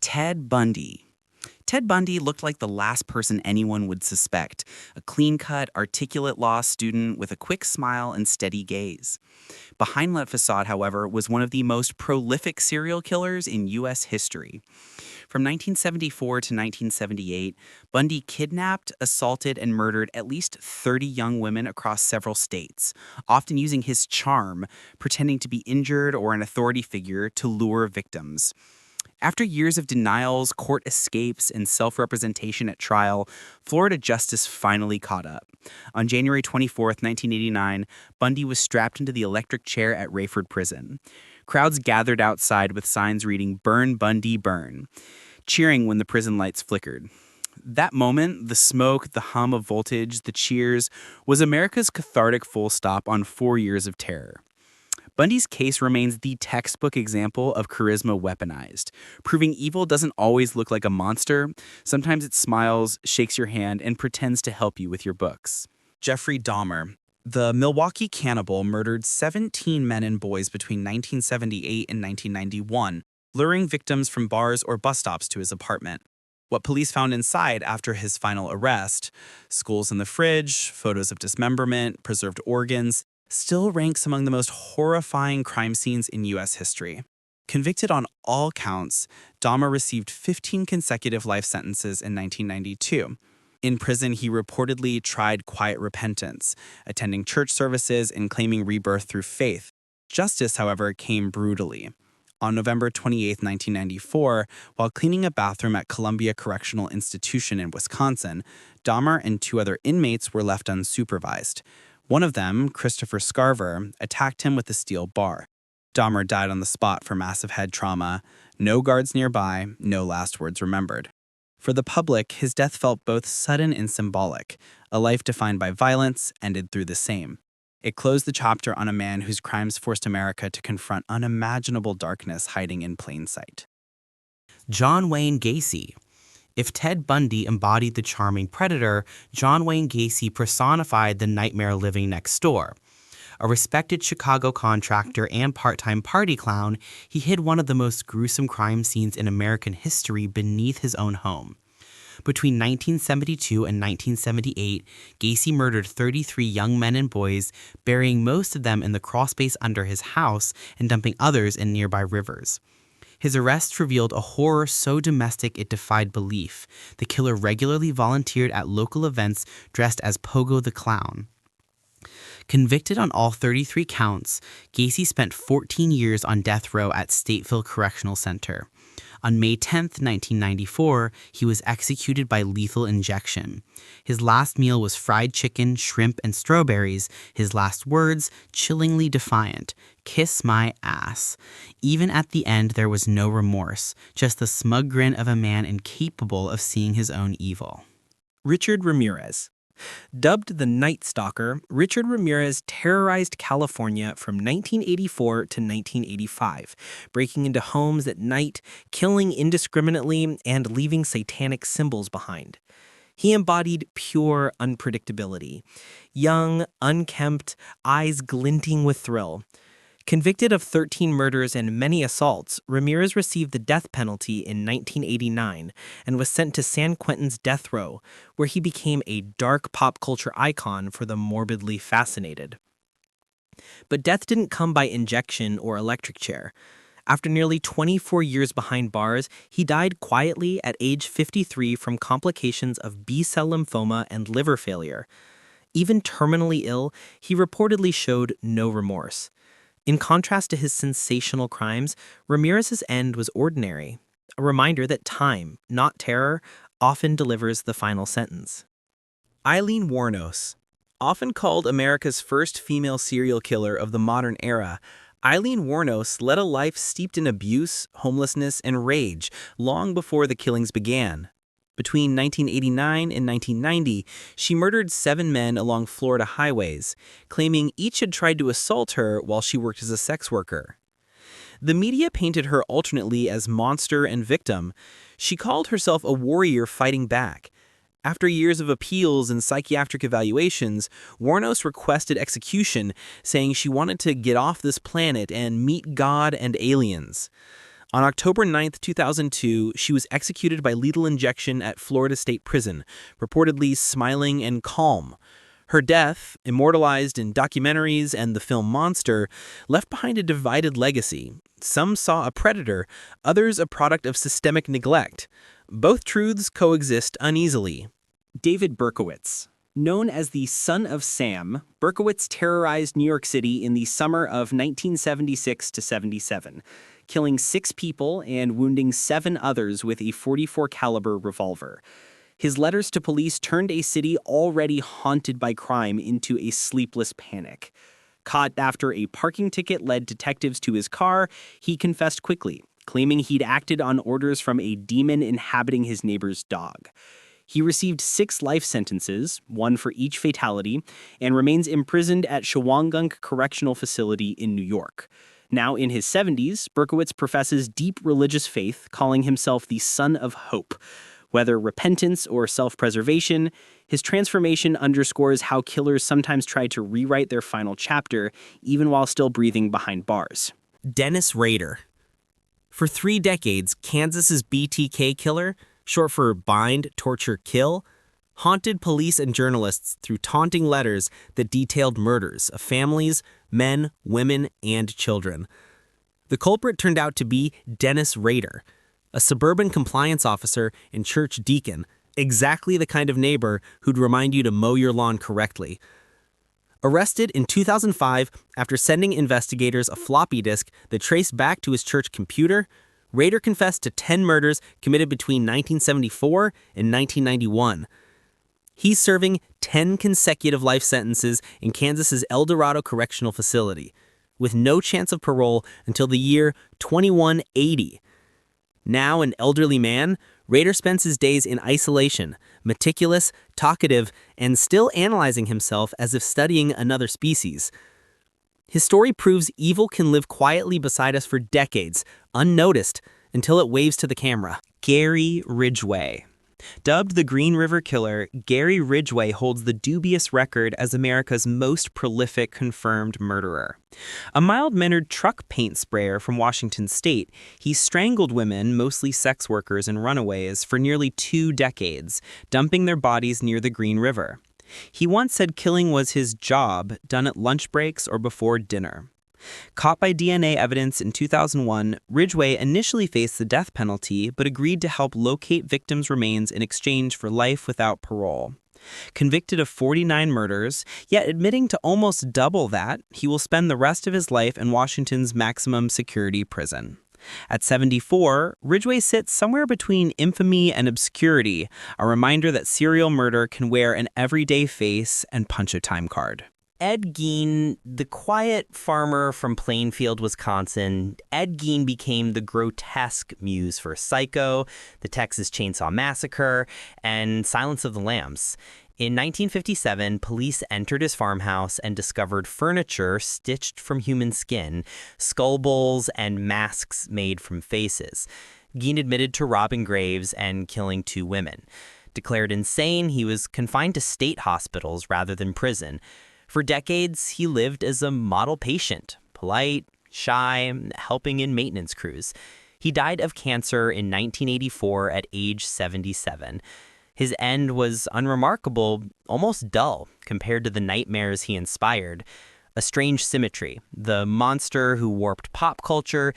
Ted Bundy. Ted Bundy looked like the last person anyone would suspect, a clean-cut, articulate law student with a quick smile and steady gaze. Behind that facade, however, was one of the most prolific serial killers in U.S. history. From 1974 to 1978, Bundy kidnapped, assaulted, and murdered at least 30 young women across several states, often using his charm, pretending to be injured or an authority figure to lure victims. After years of denials, court escapes, and self-representation at trial, Florida justice finally caught up. On January 24, 1989, Bundy was strapped into the electric chair at Rayford Prison. Crowds gathered outside with signs reading, "Burn Bundy, burn," cheering when the prison lights flickered. That moment, the smoke, the hum of voltage, the cheers, was America's cathartic full stop on 4 years of terror. Bundy's case remains the textbook example of charisma weaponized, proving evil doesn't always look like a monster. Sometimes it smiles, shakes your hand, and pretends to help you with your books. Jeffrey Dahmer. The Milwaukee cannibal murdered 17 men and boys between 1978 and 1991, luring victims from bars or bus stops to his apartment. What police found inside after his final arrest, skulls in the fridge, photos of dismemberment, preserved organs, still ranks among the most horrifying crime scenes in U.S. history. Convicted on all counts, Dahmer received 15 consecutive life sentences in 1992. In prison, he reportedly tried quiet repentance, attending church services and claiming rebirth through faith. Justice, however, came brutally. On November 28, 1994, while cleaning a bathroom at Columbia Correctional Institution in Wisconsin, Dahmer and 2 other inmates were left unsupervised. One of them, Christopher Scarver, attacked him with a steel bar. Dahmer died on the spot for massive head trauma. No guards nearby, no last words remembered. For the public, his death felt both sudden and symbolic. A life defined by violence ended through the same. It closed the chapter on a man whose crimes forced America to confront unimaginable darkness hiding in plain sight. John Wayne Gacy. If Ted Bundy embodied the charming predator, John Wayne Gacy personified the nightmare living next door. A respected Chicago contractor and part-time party clown, he hid one of the most gruesome crime scenes in American history beneath his own home. Between 1972 and 1978, Gacy murdered 33 young men and boys, burying most of them in the crawlspace under his house and dumping others in nearby rivers. His arrest revealed a horror so domestic it defied belief. The killer regularly volunteered at local events dressed as Pogo the Clown. Convicted on all 33 counts, Gacy spent 14 years on death row at Stateville Correctional Center. On May 10, 1994, he was executed by lethal injection. His last meal was fried chicken, shrimp, and strawberries. His last words, chillingly defiant, "Kiss my ass." Even at the end, there was no remorse, just the smug grin of a man incapable of seeing his own evil. Richard Ramirez. Dubbed the Night Stalker, Richard Ramirez terrorized California from 1984 to 1985, breaking into homes at night, killing indiscriminately, and leaving satanic symbols behind. He embodied pure unpredictability. Young, unkempt, eyes glinting with thrill. Convicted of 13 murders and many assaults, Ramirez received the death penalty in 1989 and was sent to San Quentin's death row, where he became a dark pop culture icon for the morbidly fascinated. But death didn't come by injection or electric chair. After nearly 24 years behind bars, he died quietly at age 53 from complications of B-cell lymphoma and liver failure. Even terminally ill, he reportedly showed no remorse. In contrast to his sensational crimes, Ramirez's end was ordinary, a reminder that time, not terror, often delivers the final sentence. Eileen Wuornos. Often called America's first female serial killer of the modern era, Eileen Wuornos led a life steeped in abuse, homelessness, and rage long before the killings began. Between 1989 and 1990, she murdered 7 men along Florida highways, claiming each had tried to assault her while she worked as a sex worker. The media painted her alternately as monster and victim. She called herself a warrior fighting back. After years of appeals and psychiatric evaluations, Wuornos requested execution, saying she wanted to get off this planet and meet God and aliens. On October 9, 2002, she was executed by lethal injection at Florida State Prison, reportedly smiling and calm. Her death, immortalized in documentaries and the film Monster, left behind a divided legacy. Some saw a predator, others a product of systemic neglect. Both truths coexist uneasily. David Berkowitz. Known as the Son of Sam, Berkowitz terrorized New York City in the summer of 1976 to 77, killing 6 people and wounding 7 others with a .44 caliber revolver. His letters to police turned a city already haunted by crime into a sleepless panic. Caught after a parking ticket led detectives to his car, he confessed quickly, claiming he'd acted on orders from a demon inhabiting his neighbor's dog. He received 6 life sentences, 1 for each fatality, and remains imprisoned at Shawangunk Correctional Facility in New York. Now in his 70s, Berkowitz professes deep religious faith, calling himself the Son of Hope. Whether repentance or self-preservation, his transformation underscores how killers sometimes try to rewrite their final chapter, even while still breathing behind bars. Dennis Rader. For 3 decades, Kansas's BTK killer, short for bind, torture, kill, haunted police and journalists through taunting letters that detailed murders of families, men, women, and children. The culprit turned out to be Dennis Rader, a suburban compliance officer and church deacon, exactly the kind of neighbor who'd remind you to mow your lawn correctly. Arrested in 2005 after sending investigators a floppy disk that traced back to his church computer, Rader confessed to 10 murders committed between 1974 and 1991. He's serving 10 consecutive life sentences in Kansas's El Dorado Correctional Facility, with no chance of parole until the year 2180. Now an elderly man, Rader spends his days in isolation, meticulous, talkative, and still analyzing himself as if studying another species. His story proves evil can live quietly beside us for decades, unnoticed, until it waves to the camera. Gary Ridgway. Dubbed the Green River Killer, Gary Ridgway holds the dubious record as America's most prolific confirmed murderer. A mild-mannered truck paint sprayer from Washington state, he strangled women, mostly sex workers and runaways, for nearly 2 decades, dumping their bodies near the Green River. He once said killing was his job, done at lunch breaks or before dinner. Caught by DNA evidence in 2001, Ridgway initially faced the death penalty but agreed to help locate victims' remains in exchange for life without parole. Convicted of 49 murders, yet admitting to almost double that, he will spend the rest of his life in Washington's maximum security prison. At 74, Ridgway sits somewhere between infamy and obscurity, a reminder that serial murder can wear an everyday face and punch a time card. Ed Gein, the quiet farmer from Plainfield, Wisconsin, Ed Gein became the grotesque muse for Psycho, the Texas Chainsaw Massacre, and Silence of the Lambs. In 1957, police entered his farmhouse and discovered furniture stitched from human skin, skull bowls, and masks made from faces. Gein admitted to robbing graves and killing 2 women. Declared insane, he was confined to state hospitals rather than prison. For decades, he lived as a model patient, polite, shy, helping in maintenance crews. He died of cancer in 1984 at age 77. His end was unremarkable, almost dull, compared to the nightmares he inspired. A strange symmetry, the monster who warped pop culture,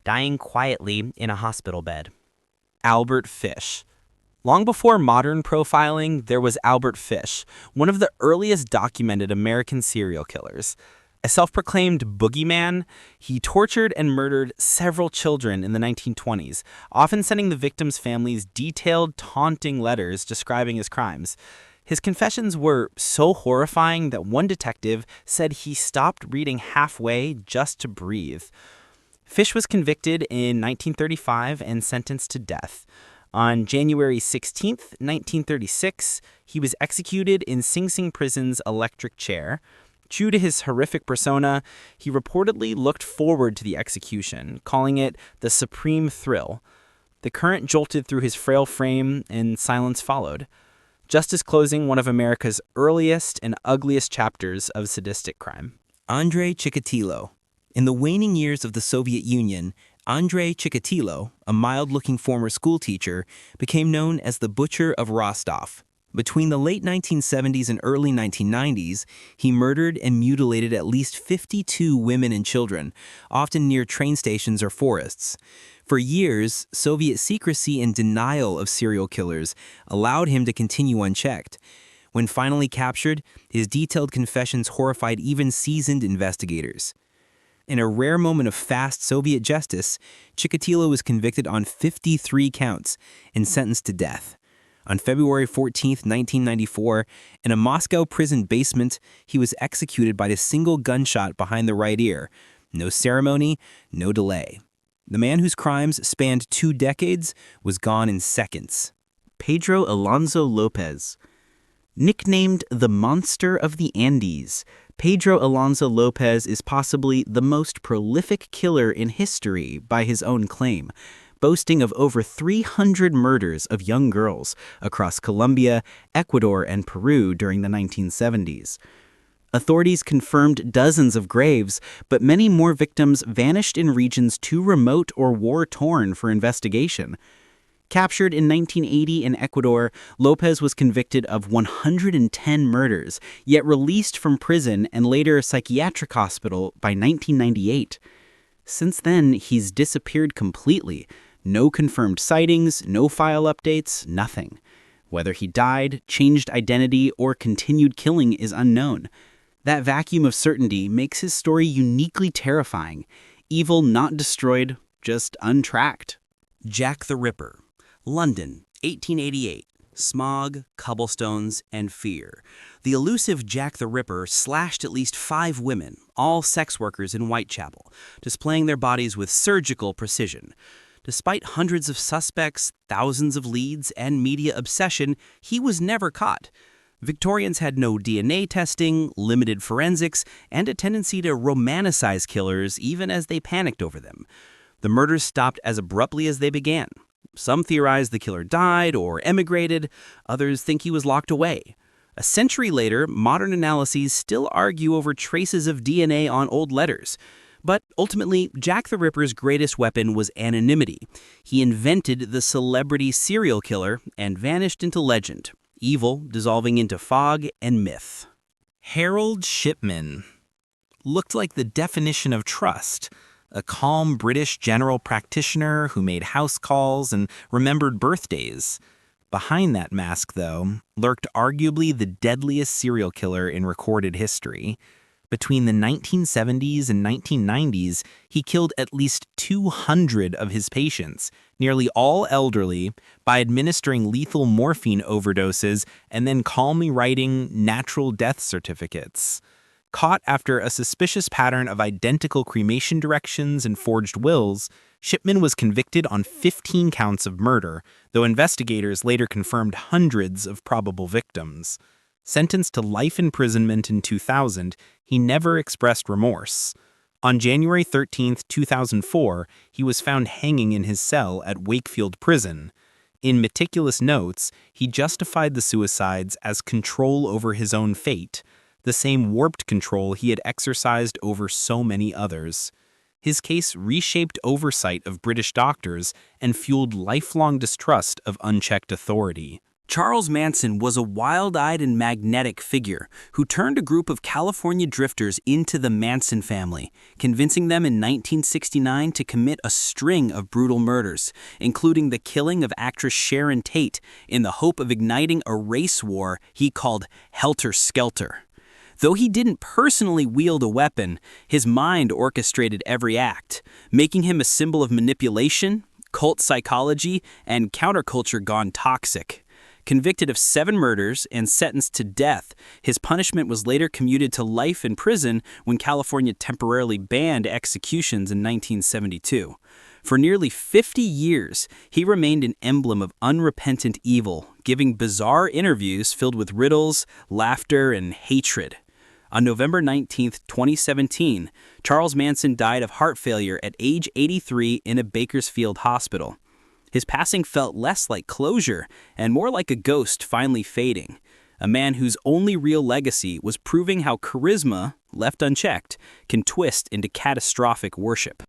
dying quietly in a hospital bed. Albert Fish. Long before modern profiling, there was Albert Fish, one of the earliest documented American serial killers. A self-proclaimed boogeyman, he tortured and murdered several children in the 1920s, often sending the victims' families detailed, taunting letters describing his crimes. His confessions were so horrifying that one detective said he stopped reading halfway just to breathe. Fish was convicted in 1935 and sentenced to death. On January 16, 1936, he was executed in Sing Sing Prison's electric chair. True to his horrific persona, he reportedly looked forward to the execution, calling it the supreme thrill. The current jolted through his frail frame, and silence followed. Justice closing one of America's earliest and ugliest chapters of sadistic crime. Andrei Chikatilo. In the waning years of the Soviet Union, Andrei Chikatilo, a mild-looking former schoolteacher, became known as the Butcher of Rostov. Between the late 1970s and early 1990s, he murdered and mutilated at least 52 women and children, often near train stations or forests. For years, Soviet secrecy and denial of serial killers allowed him to continue unchecked. When finally captured, his detailed confessions horrified even seasoned investigators. In a rare moment of fast Soviet justice, Chikatilo was convicted on 53 counts and sentenced to death. On February 14, 1994, in a Moscow prison basement, he was executed by a single gunshot behind the right ear. No ceremony, no delay. The man whose crimes spanned 2 decades was gone in seconds. Pedro Alonso Lopez. Nicknamed the Monster of the Andes, Pedro Alonso Lopez is possibly the most prolific killer in history by his own claim, boasting of over 300 murders of young girls across Colombia, Ecuador, and Peru during the 1970s. Authorities confirmed dozens of graves, but many more victims vanished in regions too remote or war-torn for investigation. Captured in 1980 in Ecuador, Lopez was convicted of 110 murders, yet released from prison and later a psychiatric hospital by 1998. Since then, he's disappeared completely. No confirmed sightings, no file updates, nothing. Whether he died, changed identity, or continued killing is unknown. That vacuum of certainty makes his story uniquely terrifying. Evil not destroyed, just untracked. Jack the Ripper. London, 1888. Smog, cobblestones, and fear. The elusive Jack the Ripper slashed at least 5 women, all sex workers in Whitechapel, displaying their bodies with surgical precision. Despite hundreds of suspects, thousands of leads, and media obsession, he was never caught. Victorians had no DNA testing, limited forensics, and a tendency to romanticize killers even as they panicked over them. The murders stopped as abruptly as they began. Some theorize the killer died or emigrated, others think he was locked away. A century later, modern analyses still argue over traces of DNA on old letters. But ultimately, Jack the Ripper's greatest weapon was anonymity. He invented the celebrity serial killer and vanished into legend, evil dissolving into fog and myth. Harold Shipman looked like the definition of trust. A calm British general practitioner who made house calls and remembered birthdays. Behind that mask, though, lurked arguably the deadliest serial killer in recorded history. Between the 1970s and 1990s, he killed at least 200 of his patients, nearly all elderly, by administering lethal morphine overdoses and then calmly writing natural death certificates. Caught after a suspicious pattern of identical cremation directions and forged wills, Shipman was convicted on 15 counts of murder, though investigators later confirmed hundreds of probable victims. Sentenced to life imprisonment in 2000, he never expressed remorse. On January 13, 2004, he was found hanging in his cell at Wakefield Prison. In meticulous notes, he justified the suicides as control over his own fate, the same warped control he had exercised over so many others. His case reshaped oversight of British doctors and fueled lifelong distrust of unchecked authority. Charles Manson was a wild-eyed and magnetic figure who turned a group of California drifters into the Manson family, convincing them in 1969 to commit a string of brutal murders, including the killing of actress Sharon Tate in the hope of igniting a race war he called Helter Skelter. Though he didn't personally wield a weapon, his mind orchestrated every act, making him a symbol of manipulation, cult psychology, and counterculture gone toxic. Convicted of 7 murders and sentenced to death, his punishment was later commuted to life in prison when California temporarily banned executions in 1972. For nearly 50 years, he remained an emblem of unrepentant evil, giving bizarre interviews filled with riddles, laughter, and hatred. On November 19, 2017, Charles Manson died of heart failure at age 83 in a Bakersfield hospital. His passing felt less like closure and more like a ghost finally fading, a man whose only real legacy was proving how charisma, left unchecked, can twist into catastrophic worship.